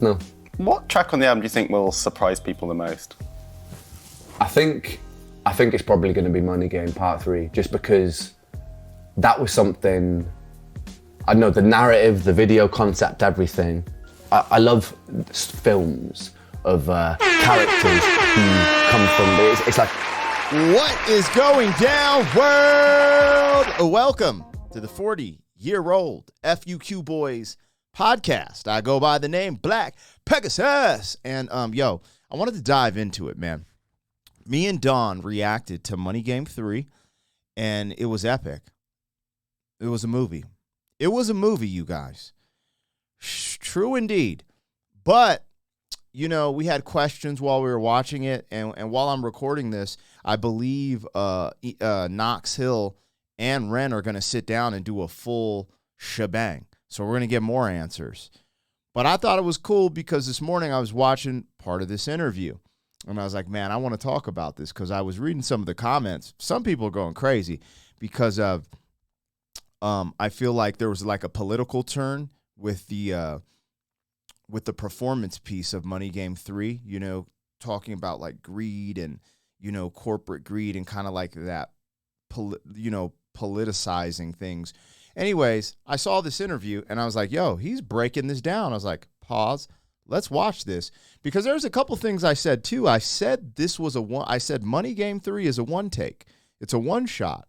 No. What track on the album do you think will surprise people the most? I think it's probably going to be Money Game Part 3, just because that was something, I know the narrative, the video concept, everything. I love films of characters who come from, it's like... What is going down, world? Welcome to the 40-year-old FUQ Boys podcast. I go by the name Black Pegasus. And, I wanted to dive into it, man. Me and Don reacted to Money Game 3, and it was epic. It was a movie. It was a movie, you guys. True indeed. But, we had questions while we were watching it, and while I'm recording this, I believe Knox Hill and Ren are going to sit down and do a full shebang. So we're going to get more answers. But I thought it was cool because this morning I was watching part of this interview. And I was like, man, I want to talk about this because I was reading some of the comments. Some people are going crazy because of, I feel like there was like a political turn with the performance piece of Money Game 3, talking about like greed and, corporate greed and kind of like that, politicizing things. Anyways, I saw this interview and I was like, yo, he's breaking this down. I was like, pause. Let's watch this, because there's a couple things I said too. I said I said Money Game 3 is a one take. It's a one shot.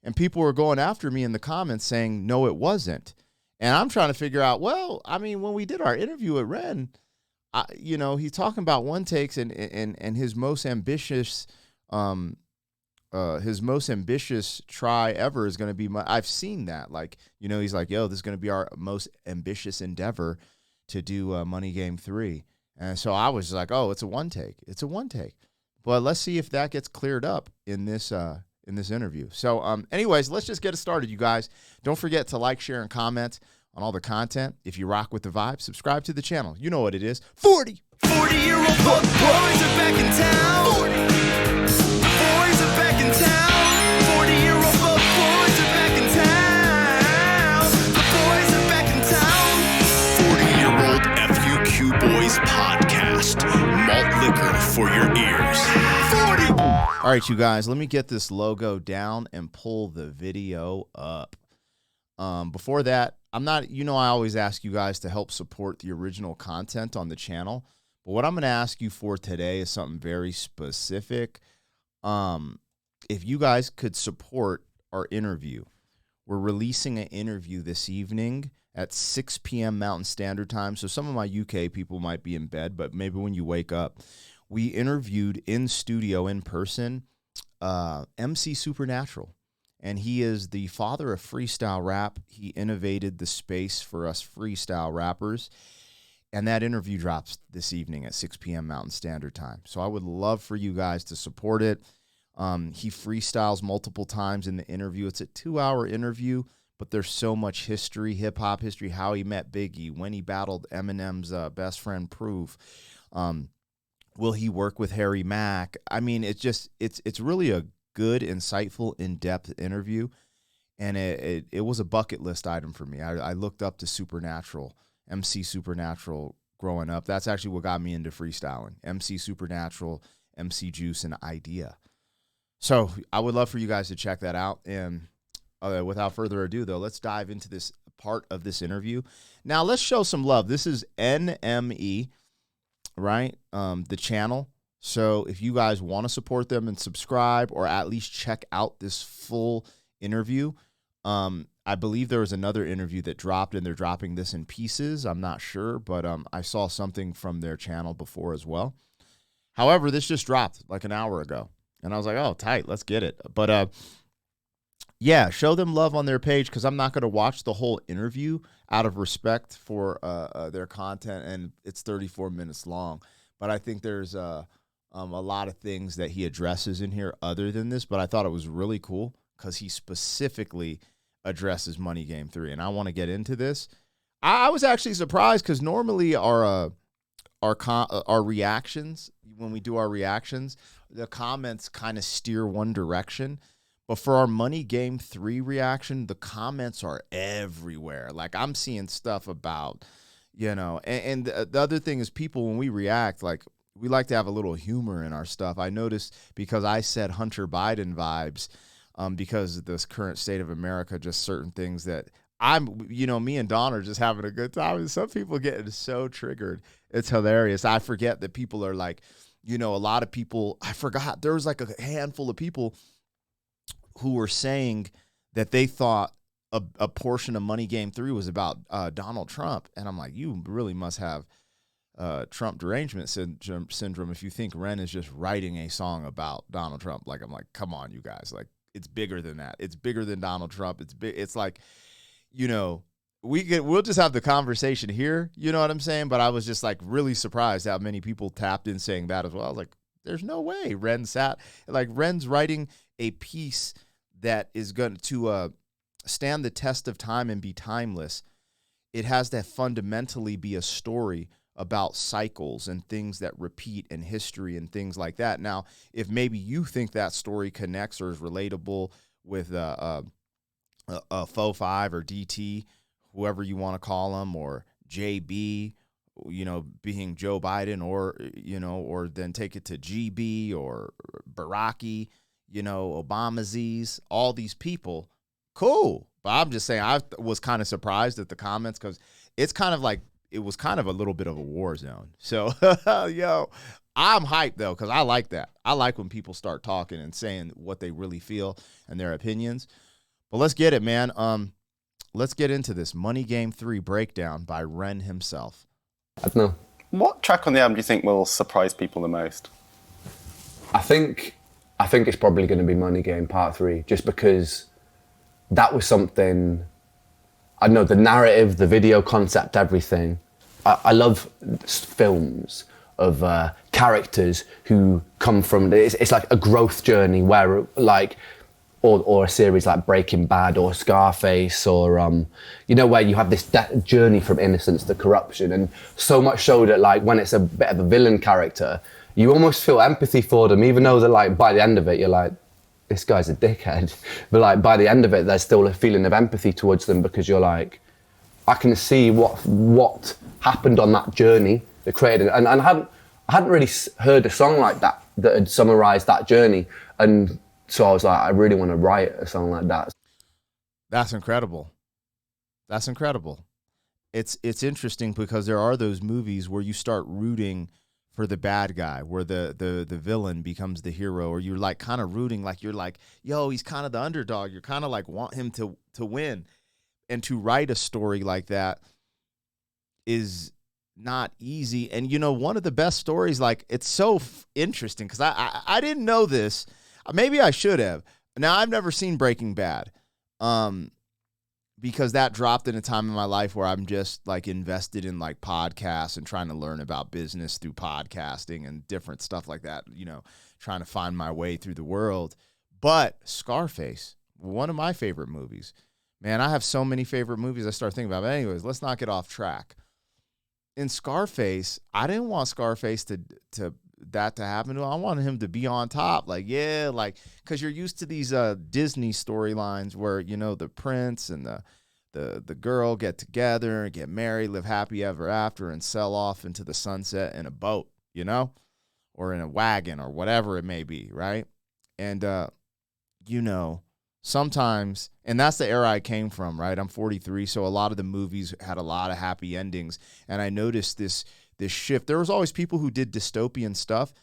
And people were going after me in the comments saying, no, it wasn't. And I'm trying to figure out, when we did our interview with Ren, he's talking about one takes and his most ambitious, try ever is going to be, I've seen that. Like, he's like, yo, this is going to be our most ambitious endeavor to do Money Game 3. And so I was like, oh, it's a one take. It's a one take. But let's see if that gets cleared up in this interview. So anyways, let's just get it started, you guys. Don't forget to like, share, and comment on all the content. If you rock with the vibe, subscribe to the channel. You know what it is. 40-year-old fuck boys are back in town. 40. The boys are back in town. 40-year-old fuck boys are back in town. The boys are back in town. 40-year-old FUQ Boys podcast. Malt liquor for your ears. 40. All right, you guys, let me get this logo down and pull the video up. Before that, I always ask you guys to help support the original content on the channel. But what I'm going to ask you for today is something very specific. If you guys could support our interview, we're releasing an interview this evening at 6 p.m. Mountain Standard Time. So some of my UK people might be in bed, but maybe when you wake up, we interviewed in studio, in person, MC Supernatural. And he is the father of freestyle rap. He innovated the space for us freestyle rappers. And that interview drops this evening at 6 p.m. Mountain Standard Time. So I would love for you guys to support it. He freestyles multiple times in the interview. It's a 2-hour interview, but there's so much history, hip-hop history, how he met Biggie, when he battled Eminem's best friend Proof. Will he work with Harry Mack? I mean, it's really a good, insightful, in-depth interview. And it was a bucket list item for me. I looked up to Supernatural, MC Supernatural growing up. That's actually what got me into freestyling. MC Supernatural, MC Juice, and Idea. So I would love for you guys to check that out. And without further ado, though, let's dive into this part of this interview. Now, let's show some love. This is NME, right? The channel. So if you guys want to support them and subscribe, or at least check out this full interview, I believe there was another interview that dropped, and they're dropping this in pieces. I'm not sure, but I saw something from their channel before as well. However, this just dropped like an hour ago, and I was like, oh, tight, let's get it. But yeah, show them love on their page, because I'm not going to watch the whole interview out of respect for their content, and it's 34 minutes long. But I think there's a lot of things that he addresses in here other than this, but I thought it was really cool because he specifically addresses Money Game 3, and I want to get into this. I was actually surprised because normally our reactions, when we do our reactions, the comments kind of steer one direction. But for our Money Game 3 reaction, the comments are everywhere. Like, I'm seeing stuff about, And the other thing is people, when we react, like, we like to have a little humor in our stuff. I noticed because I said Hunter Biden vibes, because of this current state of America, just certain things that me and Don are just having a good time. And some people getting so triggered. It's hilarious. I forget that people are like, a lot of people, I forgot there was like a handful of people who were saying that they thought a portion of Money Game 3 was about Donald Trump. And I'm like, you really must have Trump derangement syndrome if you think Ren is just writing a song about Donald Trump. Like, I'm like, come on, you guys. Like, it's bigger than that. It's bigger than Donald Trump. It's big. It's like, we'll just have the conversation here. You know what I'm saying? But I was just like really surprised how many people tapped in saying that as well. I was like, there's no way Ren's writing a piece that is going to stand the test of time and be timeless. It has to fundamentally be a story about cycles and things that repeat in history and things like that. Now, if maybe you think that story connects or is relatable with a Faux Five or DT, whoever you want to call them, or JB, being Joe Biden, or then take it to GB or Baraki, Obama's, all these people, cool. But I'm just saying, I was kind of surprised at the comments because it's kind of like, it was kind of a little bit of a war zone. So, I'm hyped though, because I like that. I like when people start talking and saying what they really feel and their opinions. But let's get it, man. Let's get into this Money Game 3 breakdown by Ren himself. I don't know. What track on the album do you think will surprise people the most? I think it's probably going to be Money Game Part 3, just because that was something, I know, the narrative, the video concept, everything. I love films of characters who come from, it's like a growth journey where like, or a series like Breaking Bad or Scarface, or where you have this journey from innocence to corruption, and so much so that like when it's a bit of a villain character, you almost feel empathy for them, even though that like by the end of it you're like, this guy's a dickhead. But like by the end of it, there's still a feeling of empathy towards them, because you're like, I can see what happened on that journey that created it. And I hadn't really heard a song like that had summarized that journey. And so I was like, I really want to write a song like that. That's incredible. That's incredible. It's interesting because there are those movies where you start rooting for the bad guy, where the villain becomes the hero, or you're like kind of rooting, like you're like, yo, he's kind of the underdog. You're kind of like want him to win. And to write a story like that is not easy. And one of the best stories, like, it's so interesting because I didn't know this. Maybe I should have. Now, I've never seen Breaking Bad, because that dropped in a time in my life where I'm just like invested in like podcasts and trying to learn about business through podcasting and different stuff like that, trying to find my way through the world. But Scarface, one of my favorite movies. Man, I have so many favorite movies I start thinking about. But anyways, let's not get off track. In Scarface, I didn't want Scarface to happen. I wanted him to be on top. Like, yeah, like, because you're used to these Disney storylines where, the prince and the girl get together and get married, live happy ever after, and sell off into the sunset in a boat, or in a wagon or whatever it may be, right? And, sometimes, and that's the era I came from, right? I'm 43, so a lot of the movies had a lot of happy endings, and I noticed this shift. There was always people who did dystopian stuff,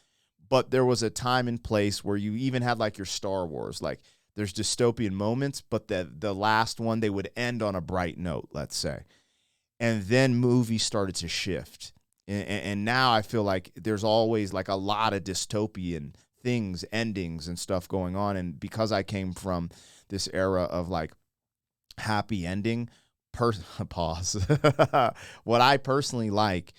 but there was a time and place where you even had like your Star Wars, like there's dystopian moments, but the last one, they would end on a bright note, let's say. And then movies started to shift. And now I feel like there's always like a lot of dystopian things, endings and stuff going on. And because I came from this era of like happy ending, pause. What I personally like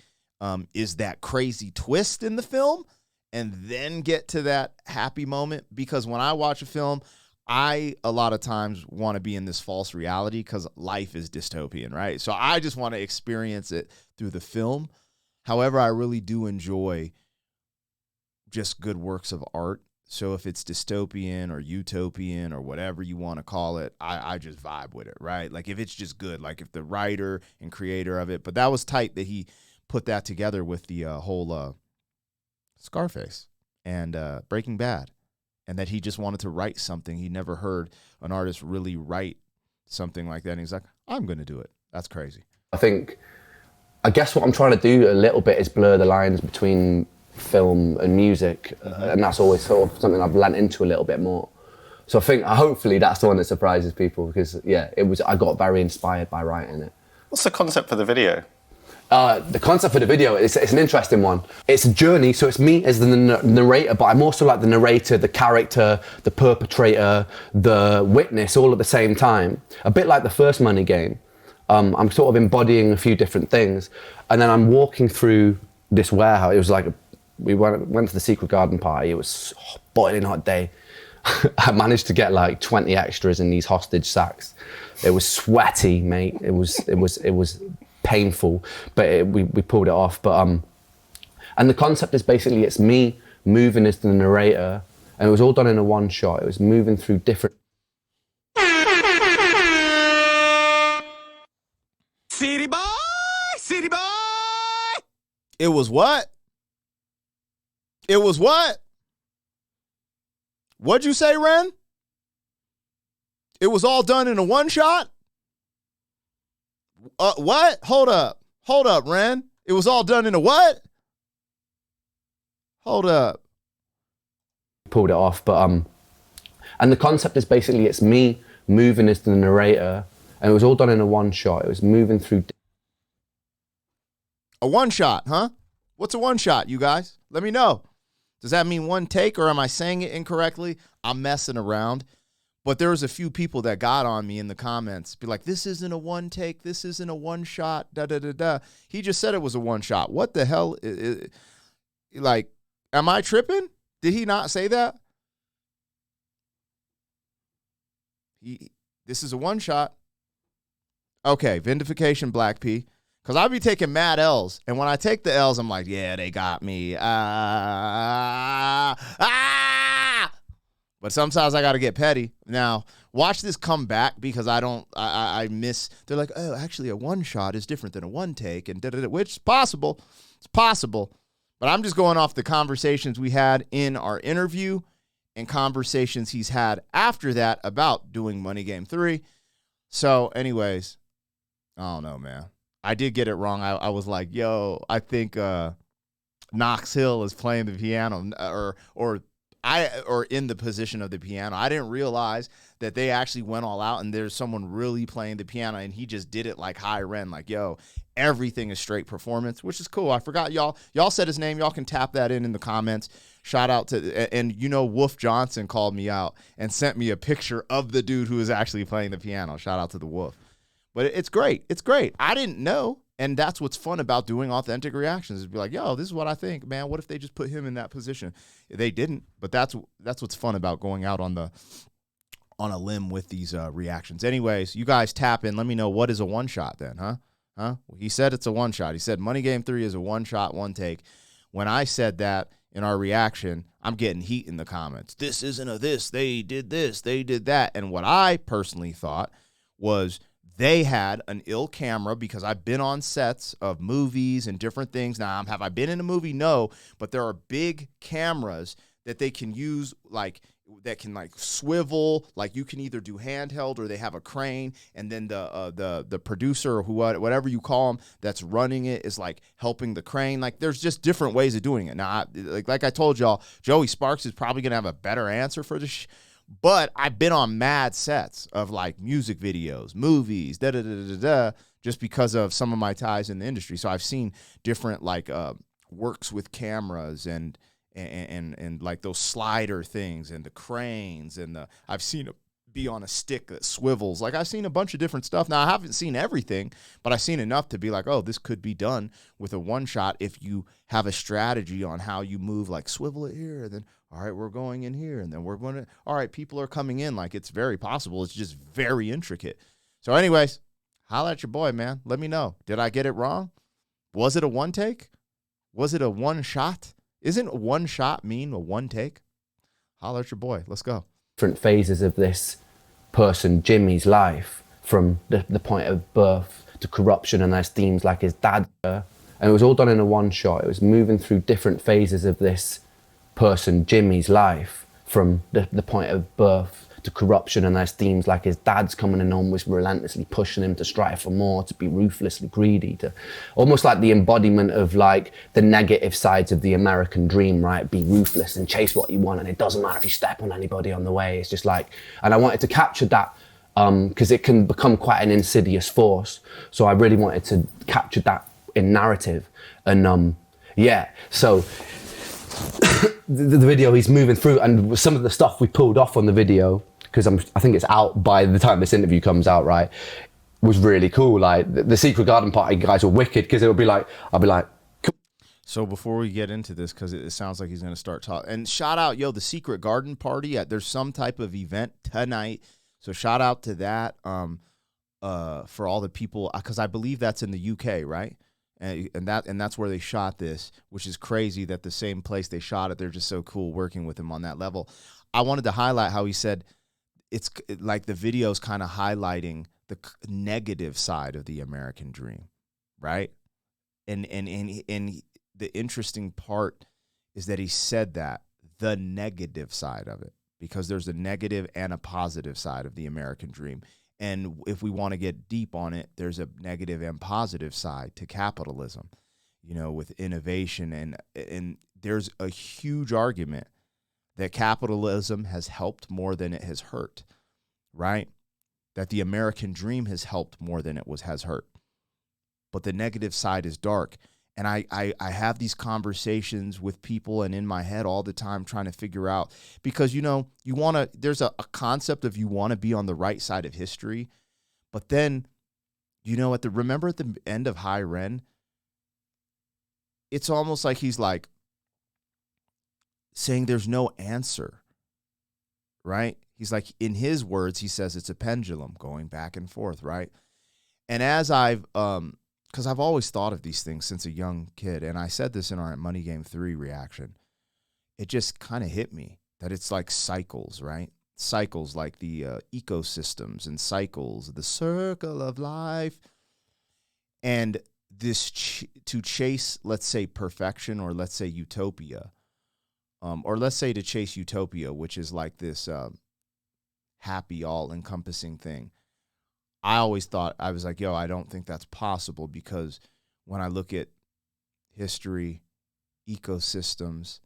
is that crazy twist in the film and then get to that happy moment. Because when I watch a film, I a lot of times want to be in this false reality because life is dystopian, right? So I just want to experience it through the film. However, I really do enjoy just good works of art So if it's dystopian or utopian or whatever you want to call it, I just vibe with it, right? Like if it's just good, like if the writer and creator of it. But that was tight that he put that together with the whole Scarface and Breaking Bad, and that he just wanted to write something. He never heard an artist really write something like that. And he's like, I'm going to do it. That's crazy. I guess what I'm trying to do a little bit is blur the lines between film and music, and that's always sort of something I've lent into a little bit more. So I think hopefully that's the one that surprises people, because I got very inspired by writing it. What's the concept for the video? The concept for the video, it's an interesting one. It's a journey, so it's me as the narrator, but I'm also like the narrator, the character, the perpetrator, the witness, all at the same time. A bit like the first Money Game. I'm sort of embodying a few different things, and then I'm walking through this warehouse. It was like, we went to the Secret Garden party. It was a boiling hot day. I managed to get like 20 extras in these hostage sacks. It was sweaty, mate. It was painful, but we pulled it off. But and the concept is basically it's me moving as the narrator, and it was all done in a one shot. It was moving through different. City boy, city boy. It was what? It was what? What'd you say, Ren? It was all done in a one shot? What? Hold up, Ren. It was all done in a what? Hold up. Pulled it off, but and the concept is basically it's me moving as the narrator, and it was all done in a one shot. It was moving through. A one shot, huh? What's a one shot, you guys? Let me know. Does that mean one take, or am I saying it incorrectly? I'm messing around. But there was a few people that got on me in the comments. Be like, this isn't a one take. This isn't a one shot. Da-da-da-da. He just said it was a one shot. What the hell? Like, am I tripping? Did he not say that? This is a one shot. Okay, vindication, Black P. Because I'll be taking mad L's. And when I take the L's, I'm like, yeah, they got me. But sometimes I got to get petty. Now, watch this come back, because I miss. They're like, oh, actually, a one shot is different than a one take, and da-da-da, which is possible. It's possible. But I'm just going off the conversations we had in our interview and conversations he's had after that about doing Money Game 3. So, anyways, I don't know, man. I did get it wrong. I was like, yo, I think Knox Hill is playing the piano, or in the position of the piano. I didn't realize that they actually went all out and there's someone really playing the piano, and he just did it like high Ren, like, yo, everything is straight performance, which is cool. I forgot y'all said his name. Y'all can tap that in the comments. Shout out to, and Wolf Johnson called me out and sent me a picture of the dude who was actually playing the piano. Shout out to the Wolf. But it's great. It's great. I didn't know. And that's what's fun about doing authentic reactions, is be like, yo, this is what I think, man. What if they just put him in that position? They didn't, but that's what's fun about going out on a limb with these reactions. Anyways, you guys tap in. Let me know, what is a one shot then, huh? Well, he said it's a one shot. He said Money Game 3 is a one shot, one take. When I said that in our reaction, I'm getting heat in the comments. This isn't a this. They did this. They did that. And what I personally thought was, they had an ill camera, because I've been on sets of movies and different things. Now, have I been in a movie? No, but there are big cameras that they can use, like, that can like swivel, like you can either do handheld or they have a crane, and then the producer or whatever you call them that's running it is like helping the crane. Like, there's just different ways of doing it. Now, like I told y'all, Joey Sparks is probably gonna have a better answer for this. But I've been on mad sets of like music videos, movies, just because of some of my ties in the industry. So I've seen different like works with cameras and like those slider things and the cranes, and I've seen it be on a stick that swivels. Like, I've seen a bunch of different stuff. Now, I haven't seen everything, but I've seen enough to be like, oh, this could be done with a one shot if you have a strategy on how you move, like swivel it here, then all right, we're going in here, and then we're going to, all right, people are coming in. Like, it's very possible. It's just very intricate. So anyways, holla at your boy, man. Let me know. Did I get it wrong? Was it a one take? Was it a one shot? Isn't one shot mean a one take? Holler at your boy. Let's go. Different phases of this person, Jimmy's life, from the point of birth to corruption, and there's themes like his dad. And it was all done in a one shot. It was moving through different phases of this person, Jimmy's life, from the point of birth to corruption, and there's themes like his dad's coming in almost relentlessly pushing him to strive for more, to be ruthlessly greedy, to almost like the embodiment of like the negative sides of the American dream, right? Be ruthless and chase what you want, and it doesn't matter if you step on anybody on the way. It's just like, and I wanted to capture that because it can become quite an insidious force. So I really wanted to capture that in narrative. And yeah, so the video he's moving through, and some of the stuff we pulled off on the video, because I think it's out by the time this interview comes out, right, was really cool. Like the Secret Garden Party guys were wicked, because it'll be like, I'll be like, so before we get into this, because it sounds like he's going to start talking, and shout out, the Secret Garden Party, there's some type of event tonight, so shout out to that for all the people, because I believe that's in the UK, right? And that's where they shot this, which is crazy that the same place they shot it, they're just so cool working with him on that level. I wanted to highlight how he said it's like the video's kind of highlighting the negative side of the American dream, right? And the interesting part is that he said that, the negative side of it, because there's a negative and a positive side of the American dream. And if we want to get deep on it, there's a negative and positive side to capitalism, with innovation. And there's a huge argument that capitalism has helped more than it has hurt, right? That the American dream has helped more than it has hurt. But the negative side is dark. And I have these conversations with people and in my head all the time trying to figure out, because, there's a concept of you want to be on the right side of history. But then, remember at the end of High Ren, it's almost like he's like saying there's no answer, right? He's like, in his words, he says it's a pendulum going back and forth, right? And as because I've always thought of these things since a young kid, and I said this in our Money Game 3 reaction, it just kind of hit me that it's like cycles, right? Cycles like the ecosystems and cycles, the circle of life. And this to chase, let's say, perfection, or let's say utopia, or let's say to chase utopia, which is like this happy, all-encompassing thing. I always thought, I was like, I don't think that's possible, because when I look at history, ecosystems,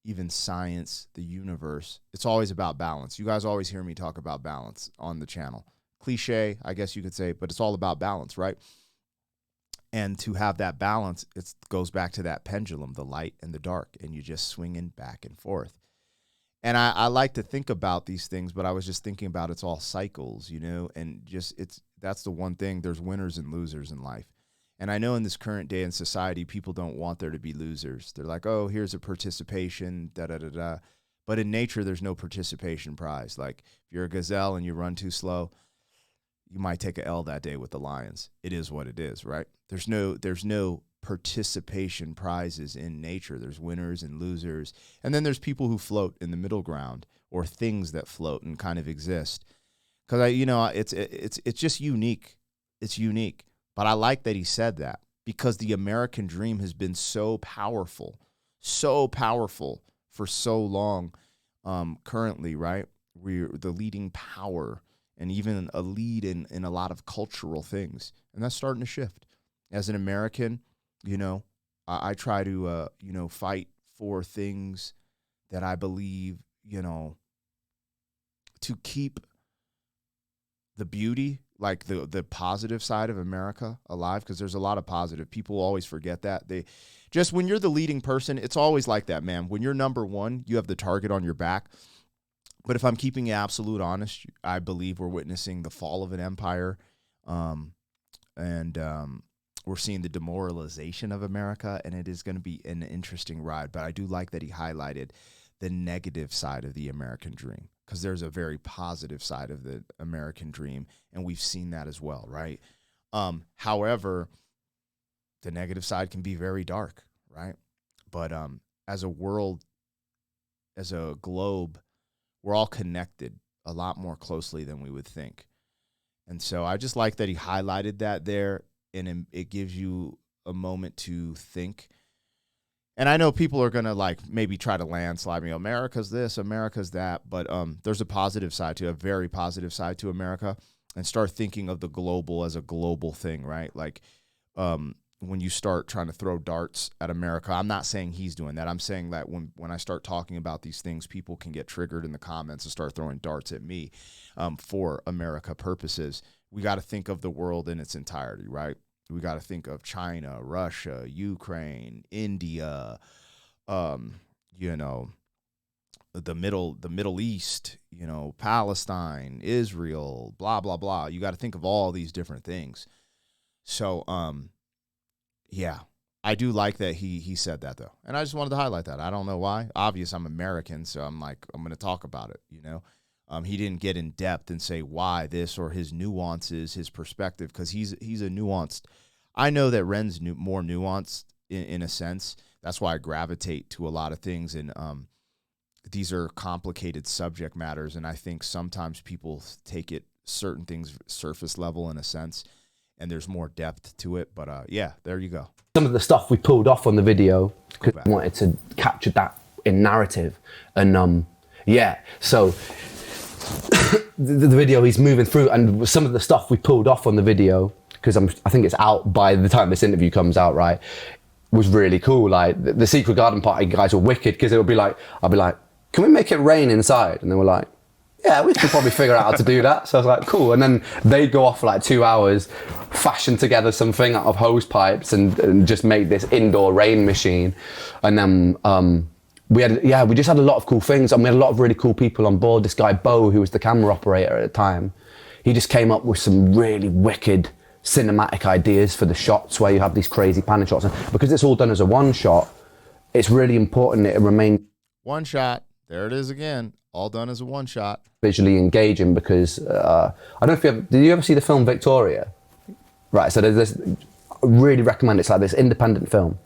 even science, the universe, it's always about balance. You guys always hear me talk about balance on the channel. Cliche, I guess you could say, but it's all about balance, right? And to have that balance, it goes back to that pendulum, the light and the dark, and you're just swinging back and forth. And I like to think about these things, but I was just thinking about it's all cycles, and just that's the one thing. There's winners and losers in life. And I know in this current day in society, people don't want there to be losers. They're like, oh, here's a participation, da-da-da-da. But in nature, there's no participation prize. Like if you're a gazelle and you run too slow, you might take a L that day with the lions. It is what it is, right? There's no participation prizes in nature. There's winners and losers. And then there's people who float in the middle ground, or things that float and kind of exist. Because it's just unique. It's unique. But I like that he said that, because the American dream has been so powerful for so long. Currently, right? We're the leading power, and even a lead in a lot of cultural things. And that's starting to shift. As an American, I try to, fight for things that I believe, to keep the beauty, like the positive side of America alive, because there's a lot of positive. People always forget that. When you're the leading person, it's always like that, man. When you're number one, you have the target on your back. But if I'm keeping it absolute honest, I believe we're witnessing the fall of an empire, and we're seeing the demoralization of America, and it is going to be an interesting ride. But I do like that he highlighted the negative side of the American dream, because there's a very positive side of the American dream, and we've seen that as well, right? However, the negative side can be very dark, right? But as a world globe, we're all connected a lot more closely than we would think. And so I just like that he highlighted that there, and it gives you a moment to think. And I know people are going to like maybe try to landslide me. America's this, America's that. But there's a positive side to it, a very positive side to America. And start thinking of the global as a global thing, right? Like when you start trying to throw darts at America, I'm not saying he's doing that. I'm saying that when I start talking about these things, people can get triggered in the comments and start throwing darts at me for America purposes. We got to think of the world in its entirety, right? We got to think of China, Russia, Ukraine, India, you know, the Middle East, you know, Palestine, Israel, blah, blah, blah. You got to think of all these different things. So, yeah, I do like that he said that, though. And I just wanted to highlight that. I don't know why. Obvious, I'm American, so I'm like, I'm going to talk about it, you know. He didn't get in depth and say why this or his nuances, his perspective, because he's a nuanced. I know that Ren's more nuanced in a sense. That's why I gravitate to a lot of things, and these are complicated subject matters, and I think sometimes people take it certain things surface level in a sense, and there's more depth to it. But yeah, there you go. Some of the stuff we pulled off on the video because we wanted to capture that in narrative, and yeah, so. The video he's moving through, and some of the stuff we pulled off on the video, because I think it's out by the time this interview comes out, right, was really cool. Like the Secret Garden Party guys were wicked, because I'll be like, can we make it rain inside? And they were like, yeah, we could probably figure out how to do that. So I was like, cool. And then they go off for like 2 hours, fashion together something out of hose pipes and just make this indoor rain machine. And then we just had a lot of cool things, and we had a lot of really cool people on board. This guy, Bo, who was the camera operator at the time, he just came up with some really wicked cinematic ideas for the shots where you have these crazy panning shots. And because it's all done as a one shot, it's really important that it remains one shot. There it is again, all done as a one shot. Visually engaging, because I don't know if did you ever see the film Victoria? Right, so there's this, I really recommend it. It's like this independent film.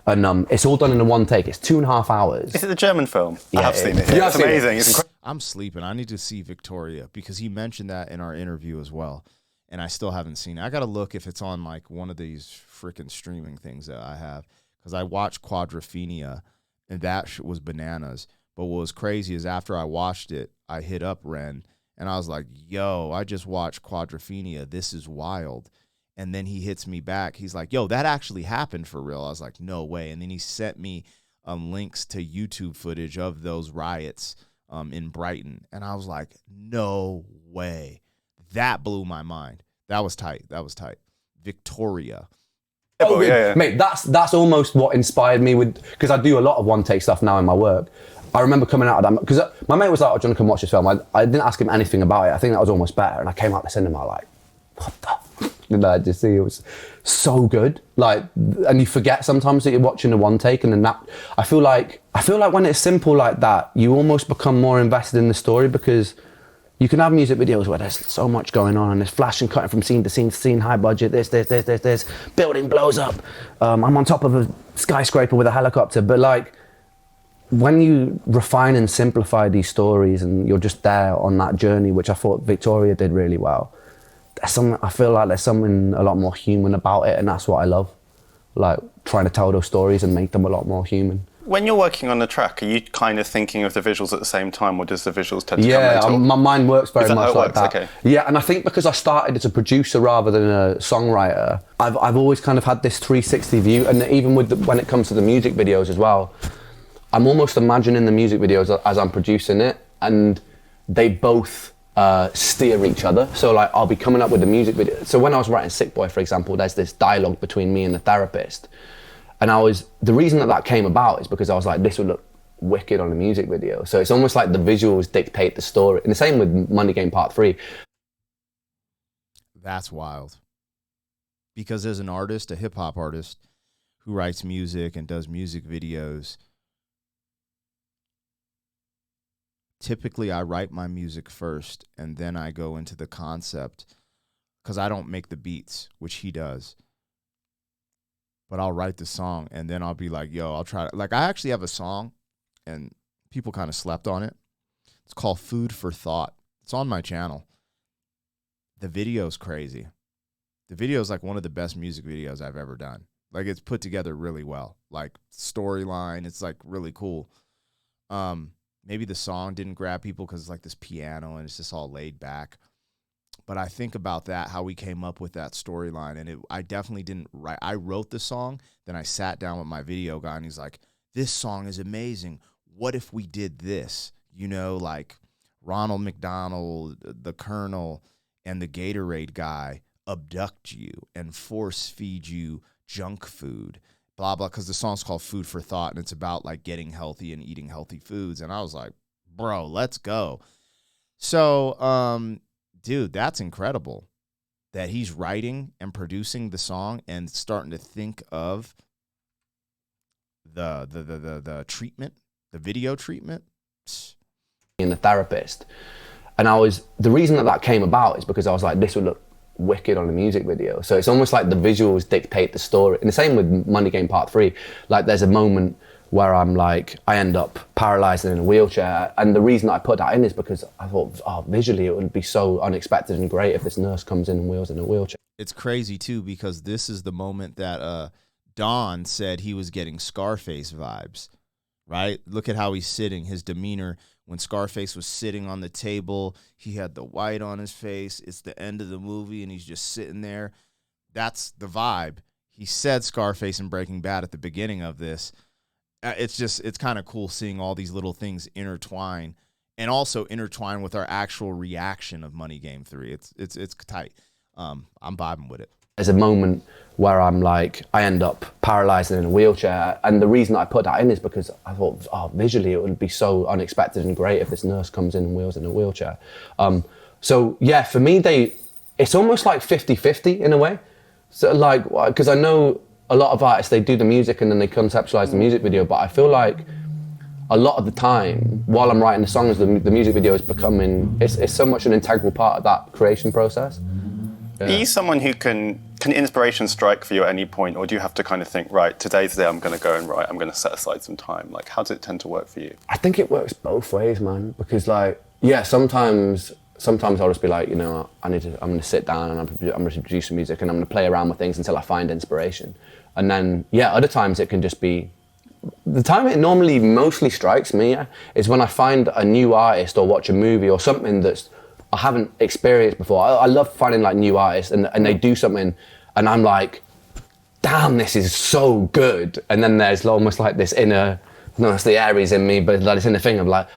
And it's all done in a one take. It's 2.5 hours. Is it the German film? Yeah, I have seen it. Yeah, It's amazing. It's incredible. I'm sleeping. I need to see Victoria, because he mentioned that in our interview as well, and I still haven't seen it. I got to look if it's on like one of these freaking streaming things that I have, because I watched Quadrophenia, and that was bananas. But what was crazy is after I watched it, I hit up Ren, and I was like, yo, I just watched Quadrophenia. This is wild. And then he hits me back. He's like, yo, that actually happened for real. I was like, no way. And then he sent me links to YouTube footage of those riots in Brighton. And I was like, no way. That blew my mind. That was tight. Victoria. Oh, yeah. Mate, that's almost what inspired me because I do a lot of one take stuff now in my work. I remember coming out of that, because my mate was like, oh, do you want to come watch this film? I didn't ask him anything about it. I think that was almost better. And I came out the cinema like, what the did I just see? It was so good. Like, and you forget sometimes that you're watching a one take, and then that, I feel like when it's simple like that, you almost become more invested in the story, because you can have music videos where there's so much going on and there's flash and cutting from scene to scene, high budget, this, building blows up. I'm on top of a skyscraper with a helicopter. But like, when you refine and simplify these stories and you're just there on that journey, which I thought Victoria did really well, I feel like there's something a lot more human about it, and that's what I love. Like, trying to tell those stories and make them a lot more human. When you're working on the track, are you kind of thinking of the visuals at the same time, or does the visuals tend to come later? My mind works very much like that. Okay. Yeah, and I think because I started as a producer rather than a songwriter, I've always kind of had this 360 view, and even when it comes to the music videos as well, I'm almost imagining the music videos as I'm producing it, and they both steer each other. So like, I'll be coming up with the music video. So when I was writing Sick Boy, for example, there's this dialogue between me and the therapist. And the reason that came about is because I was like, this would look wicked on a music video. So it's almost like the visuals dictate the story. And the same with Money Game Part 3. That's wild. Because as an artist, a hip hop artist who writes music and does music videos, typically I write my music first and then I go into the concept, because I don't make the beats, which he does. But I'll write the song and then I'll be like, yo, I'll try to, like, I actually have a song, and People kind of slept on it. It's called Food for Thought. It's on my channel. The video's crazy. The video is like one of the best music videos I've ever done. Like, it's put together really well. Like, storyline, it's like really cool. Maybe the song didn't grab people because it's like this piano and it's just all laid back. But I think about that, how we came up with that storyline. And I definitely didn't write. I wrote the song, then I sat down with my video guy and he's like, this song is amazing. What if we did this? You know, like Ronald McDonald, the Colonel, and the Gatorade guy abduct you and force feed you junk food, blah, blah, because the song's called Food for Thought, and it's about, like, getting healthy and eating healthy foods. And I was like, bro, let's go. So, dude, that's incredible that he's writing and producing the song and starting to think of the treatment, the video treatment. And the therapist. And the reason that came about is because I was like, this would look wicked on a music video. So it's almost like the visuals dictate the story. And the same with Money Game Part 3. Like, there's a moment where I'm like, I end up paralyzed in a wheelchair. And the reason I put that in is because I thought, visually it would be so unexpected and great if this nurse comes in and wheels in a wheelchair. It's crazy too, because this is the moment that Don said he was getting Scarface vibes, right? Look at how he's sitting, his demeanor. When Scarface was sitting on the table, he had the white on his face. It's the end of the movie, and he's just sitting there. That's the vibe. He said Scarface in Breaking Bad at the beginning of this. It's kind of cool seeing all these little things intertwine, and also intertwine with our actual reaction of Money Game 3. It's tight. I'm vibing with it. There's a moment where I'm like, I end up paralyzed in a wheelchair. And the reason I put that in is because I thought, visually it would be so unexpected and great if this nurse comes in and wheels in a wheelchair. So yeah, for me, it's almost like 50-50 in a way. So like, because I know a lot of artists, they do the music and then they conceptualize the music video, but I feel like a lot of the time, while I'm writing the songs, the music video is becoming, it's so much an integral part of that creation process. Yeah. Are you someone who can inspiration strike for you at any point, or do you have to kind of think, right, today's the day I'm going to go and write, I'm going to set aside some time? Like, how does it tend to work for you? I think it works both ways, man, because like, yeah, sometimes I'll just be like, you know, I'm going to sit down and I'm going to produce some music and I'm going to play around with things until I find inspiration. And then, yeah, other times it can just be, the time it normally mostly strikes me is when I find a new artist or watch a movie or something that's I haven't experienced before. I love finding like new artists and they do something and I'm like, damn, this is so good. And then there's almost like this inner, no, it's the Aries in me, but like this inner thing of like,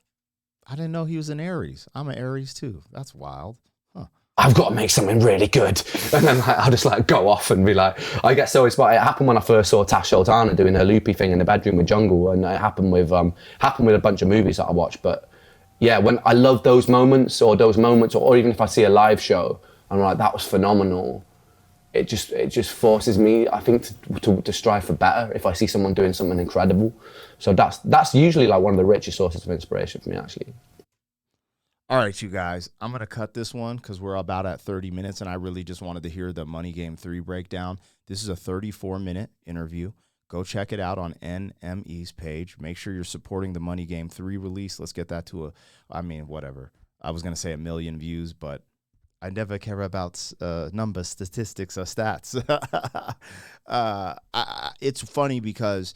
I didn't know he was an Aries. I'm an Aries too. That's wild. Huh. I've got to make something really good. And then like, I'll just like go off and be like, I get so inspired. It happened when I first saw Tash Sultana doing her loopy thing in the bedroom with Jungle, and it happened with a bunch of movies that I watched. But yeah, when I love those moments, or even if I see a live show, I'm like, that was phenomenal. It just forces me, I think, to strive for better if I see someone doing something incredible. So that's usually like one of the richest sources of inspiration for me, actually. All right, you guys, I'm going to cut this one because we're about at 30 minutes, and I really just wanted to hear the Money Game 3 breakdown. This is a 34-minute interview. Go check it out on NME's page. Make sure you're supporting the Money Game 3 release. Let's get that to whatever. I was going to say 1 million views, but I never care about numbers, statistics, or stats. It's funny because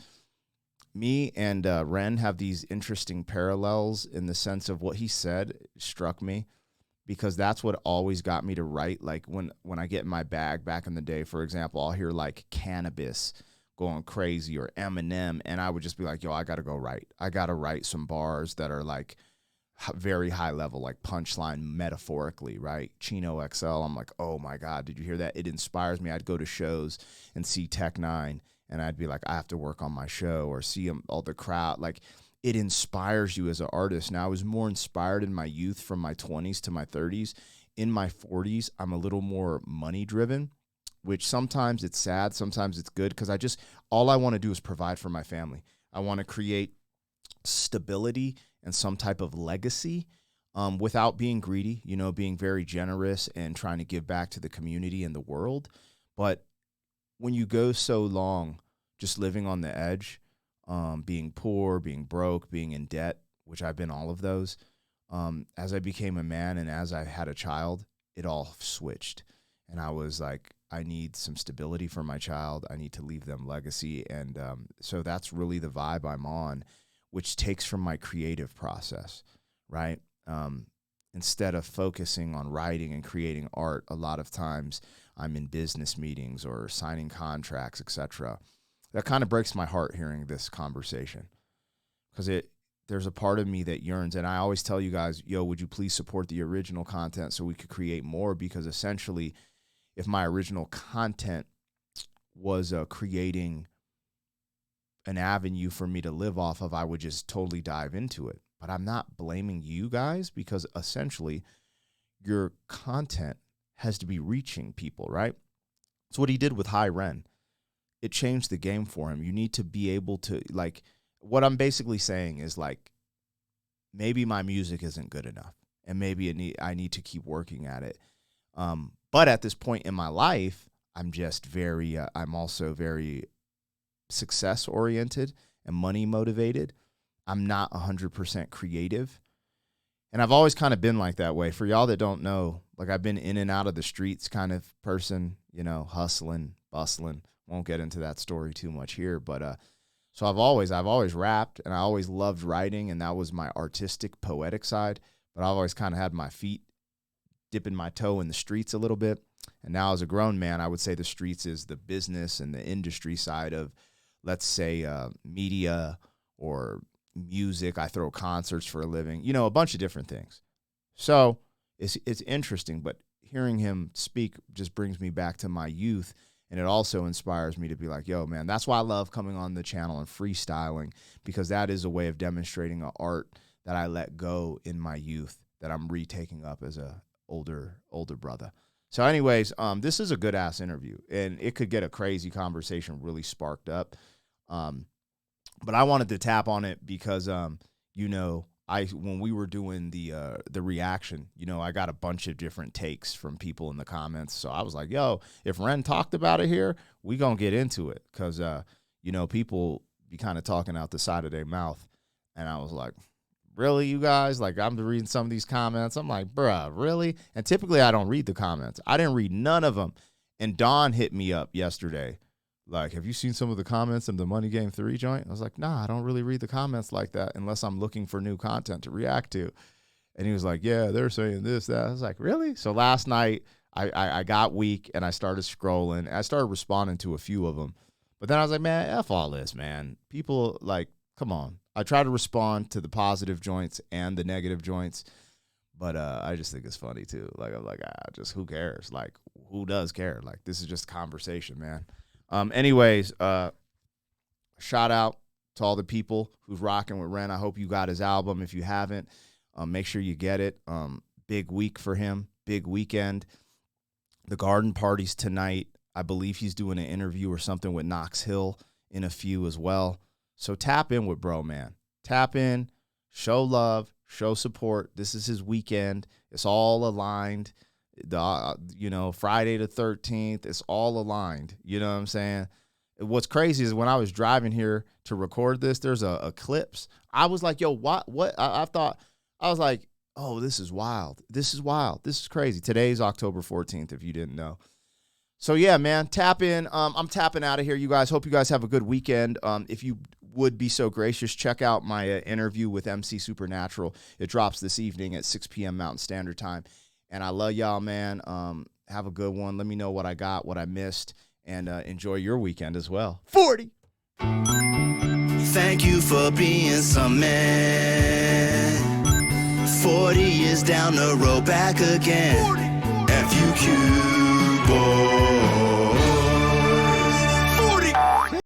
me and Ren have these interesting parallels in the sense of what he said struck me, because that's what always got me to write. Like when I get in my bag back in the day, for example, I'll hear like Cannabis going crazy or Eminem, and I would just be like, yo, I got to go write. I got to write some bars that are like very high level, like punchline metaphorically, right? Chino XL, I'm like, oh my God, did you hear that? It inspires me. I'd go to shows and see Tech Nine, and I'd be like, I have to work on my show, or see all the crowd. Like, it inspires you as an artist. Now, I was more inspired in my youth from my 20s to my 30s. In my 40s, I'm a little more money driven, which sometimes it's sad, sometimes it's good, because all I want to do is provide for my family. I want to create stability and some type of legacy without being greedy, being very generous and trying to give back to the community and the world. But when you go so long just living on the edge, being poor, being broke, being in debt, which I've been all of those. As I became a man and as I had a child, it all switched. And I was like, I need some stability for my child. I need to leave them legacy. And so that's really the vibe I'm on, which takes from my creative process, right? Instead of focusing on writing and creating art, a lot of times I'm in business meetings or signing contracts, etc. That kind of breaks my heart hearing this conversation, because there's a part of me that yearns, and I always tell you guys, yo, would you please support the original content so we could create more? Because essentially, if my original content was creating an avenue for me to live off of, I would just totally dive into it. But I'm not blaming you guys, because essentially your content has to be reaching people, right? It's what he did with High Ren. It changed the game for him. You need to be able to, like, what I'm basically saying is, like, maybe my music isn't good enough, and maybe I need to keep working at it. But at this point in my life, I'm just I'm also very success oriented and money motivated. I'm not 100% creative. And I've always kind of been like that way. For y'all that don't know, like, I've been in and out of the streets kind of person, you know, hustling, bustling. Won't get into that story too much here, but so I've always rapped, and I always loved writing, and that was my artistic, poetic side. But I've always kind of had my feet dipping my toe in the streets a little bit. And now as a grown man, I would say the streets is the business and the industry side of, let's say, media or music. I throw concerts for a living, you know, a bunch of different things. So it's interesting, but hearing him speak just brings me back to my youth. And it also inspires me to be like, yo, man, that's why I love coming on the channel and freestyling, because that is a way of demonstrating an art that I let go in my youth that I'm retaking up as a older brother. So anyways, this is a good ass interview, and it could get a crazy conversation really sparked up. But I wanted to tap on it because, you know, when we were doing the reaction, you know, I got a bunch of different takes from people in the comments. So I was like, yo, if Ren talked about it here, we gonna get into it, because, you know, people be kind of talking out the side of their mouth. And I was like, really, you guys? Like, I'm reading some of these comments. I'm like, bruh, really? And typically I don't read the comments. I didn't read none of them. And Don hit me up yesterday. Like, have you seen some of the comments in the Money Game 3 joint? I was like, nah, I don't really read the comments like that unless I'm looking for new content to react to. And he was like, yeah, they're saying this, that. I was like, really? So last night I got weak and I started scrolling. I started responding to a few of them. But then I was like, man, F all this, man. People, like, come on. I try to respond to the positive joints and the negative joints. But I just think it's funny, too. Like, I'm like, just who cares? Like, who does care? Like, this is just conversation, man. Anyways, shout out to all the people who's rocking with Ren. I hope you got his album. If you haven't, make sure you get it. Big week for him, big weekend. The garden party's tonight. I believe he's doing an interview or something with Knox Hill in a few as well. So tap in with bro, man. Tap in, show love, show support. This is his weekend. It's all aligned. You know, Friday the 13th, it's all aligned. You know what I'm saying? What's crazy is when I was driving here to record this, there's a eclipse. I was like, yo, what? I thought, I was like, oh, this is wild. This is wild. This is crazy. Today's October 14th, if you didn't know. So yeah, man, tap in. I'm tapping out of here, you guys. Hope you guys have a good weekend. If you would be so gracious, check out my interview with MC Supernatural. It drops this evening at 6 p.m. Mountain Standard Time. And I love y'all, man. Have a good one. Let me know what I got, what I missed, and enjoy your weekend as well. 40. Thank you for being some man. 40 years down the road, back again. FUQ, boy.